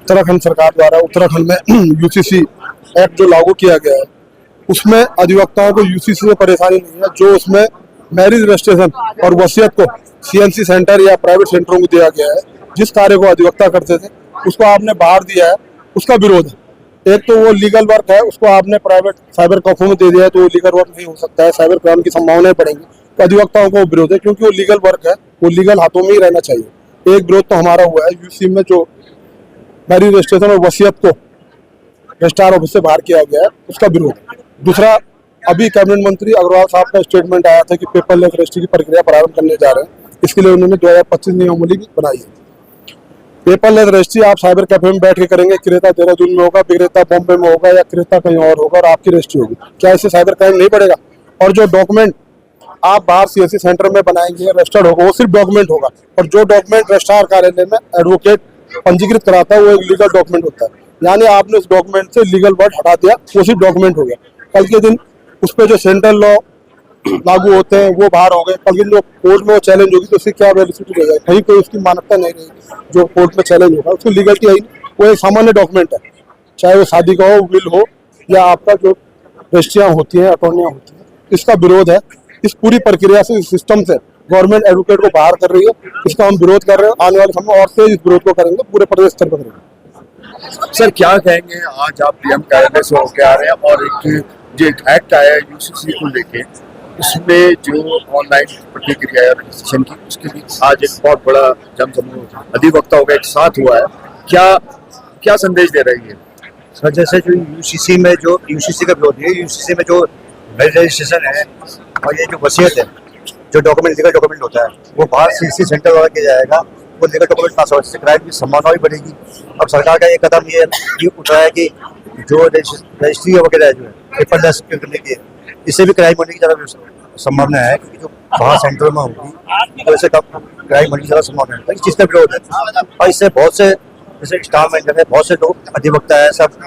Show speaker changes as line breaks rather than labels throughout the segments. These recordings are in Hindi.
उत्तराखंड सरकार द्वारा उत्तराखंड में यूसीसी एक्ट जो लागू किया गया है, उसमें अधिवक्ताओं को यूसीसी से परेशानी नहीं है। जो उसमें मैरिज रजिस्ट्रेशन और वसीयत को सीएनसी सेंटर या प्राइवेट सेंटरों को दिया गया है, जिस कार्य को अधिवक्ता करते थे उसको आपने बाहर दिया है, उसका विरोध है। एक तो वो लीगल वर्क है, उसको आपने प्राइवेट साइबर कैफे में दे दिया है, तो वो लीगल वर्क नहीं हो सकता है, साइबर क्राइम की संभावनाएं बढ़ेंगी। तो अधिवक्ताओं को विरोध है, क्योंकि वो लीगल वर्क है, वो लीगल हाथों में ही रहना चाहिए। एक विरोध तो हमारा हुआ है यूसी में जो मैरिज रजिस्ट्रेशन और वसीयत को रजिस्ट्रार ऑफिस से बाहर किया गया है, उसका विरोध। दूसरा, अभी कैबिनेट मंत्री अग्रवाल साहब का स्टेटमेंट आया था कि पेपरलेस रजिस्ट्री की प्रक्रिया प्रारंभ करने जा रहे हैं। इसके लिए उन्होंने 2025 नियमावली बनाई है। पेपरलेस रजिस्ट्री आप साइबर कैफे में बैठ के करेंगे, क्रेता देहरादून में होगा, विक्रेता बॉम्बे में होगा या क्रेता कहीं और होगा, और आपकी रजिस्ट्री होगी। क्या इससे साइबर क्राइम नहीं बढ़ेगा? और जो डॉक्यूमेंट आप बाहर सीएससी सेंटर में बनाएंगे, रजिस्टर्ड होगा, वो सिर्फ डॉक्यूमेंट होगा। और जो डॉक्यूमेंट रजिस्ट्रार कार्यालय में एडवोकेट पंजीकृत कराता है, वो एक लीगल डॉक्यूमेंट होता है। यानी आपने उस डॉक्यूमेंट से लीगल वर्ड हटा दिया, वो सिर्फ डॉक्यूमेंट हो गया। कल के दिन उस पर जो सेंट्रल लॉ लागू होते हैं वो बाहर हो गए। कल के दिन जो कोर्ट में वो चैलेंज होगी तो उसकी क्या वैलिडिटी रहेगी? कहीं कोई उसकी मान्यता नहीं रहेगी। जो कोर्ट में चैलेंज होगा उसकी लीगलिटी आई, वो एक सामान्य डॉक्यूमेंट है, चाहे वो शादी का हो, विल हो, या आपका जो रजिस्ट्रियाँ होती हैं, अटॉर्नियाँ होती हैं। इसका विरोध है। इस पूरी प्रक्रिया से, इस सिस्टम से गवर्नमेंट एडवोकेट को बाहर कर रही है। इसका हम विरोध कर रहे हैं। आने वाले समय में और तेज इस विरोध को करेंगे, पूरे प्रदेश स्तर पर करेंगे।
सर क्या कहेंगे, आज आप पीएम कार्यालय से होकर आ रहे हैं और एक जो एक एक्ट आया है यूसीसी को लेके, उसमें जो ऑनलाइन प्रतिक्रिया है रजिस्ट्रेशन की, उसके लिए आज एक बहुत बड़ा जनसमूह अधिवक्ताओं का एक साथ हुआ है। क्या क्या संदेश दे रही है?
सर जैसे जो यूसीसी का विरोध है, यूसीसी में जो मैरिज रजिस्ट्रेशन है और ये जो वसीयत है, जो डॉक्यूमेंट लीगल डॉक्यूमेंट होता है, वो बाहर सीएससी सेंटर द्वारा किया जाएगा। वो लीगल डॉक्यूमेंट पास होने से क्राइम की संभावना भी बढ़ेगी। अब सरकार का ये कदम ये उठ रहा है कि जो रजिस्ट्री वगैरह जो है पेपरलेस करने की, इससे भी क्राइम होने की ज़्यादा संभावना है, क्योंकि जो बाहर सेंटर में होगी तो ऐसे क्राइम होने की ज़्यादा संभावना है। इस चीज़ का विरोध है। और इससे बहुत से जैसे स्टाफ मेंबर है, बहुत से लोग अधिवक्ता है, सब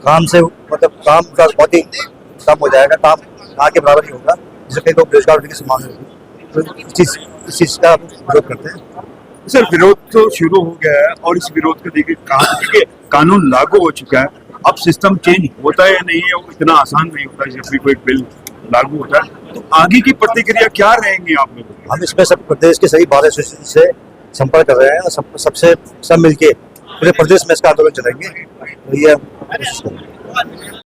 काम से मतलब काम का बहुत ही कम हो जाएगा, काम ना के बराबर ही होगा, जिससे कई लोग बेरोजगार होने की संभावना होगी। तो इस चीज़ का विरोध करते हैं।
सर विरोध तो शुरू हो गया है और इस विरोध को देखिए कानून लागू हो चुका है। अब सिस्टम चेंज होता है या नहीं है, वो इतना आसान नहीं होता है जब भी कोई बिल लागू होता है। तो आगे की प्रतिक्रिया क्या रहेंगी आप लोगों की?
हम इसमें सब प्रदेश के सभी बार एसोसिएशन से संपर्क कर रहे हैं और सब मिलके पूरे प्रदेश में इसका आंदोलन चलाएंगे। तो ये कोशिश करेंगे।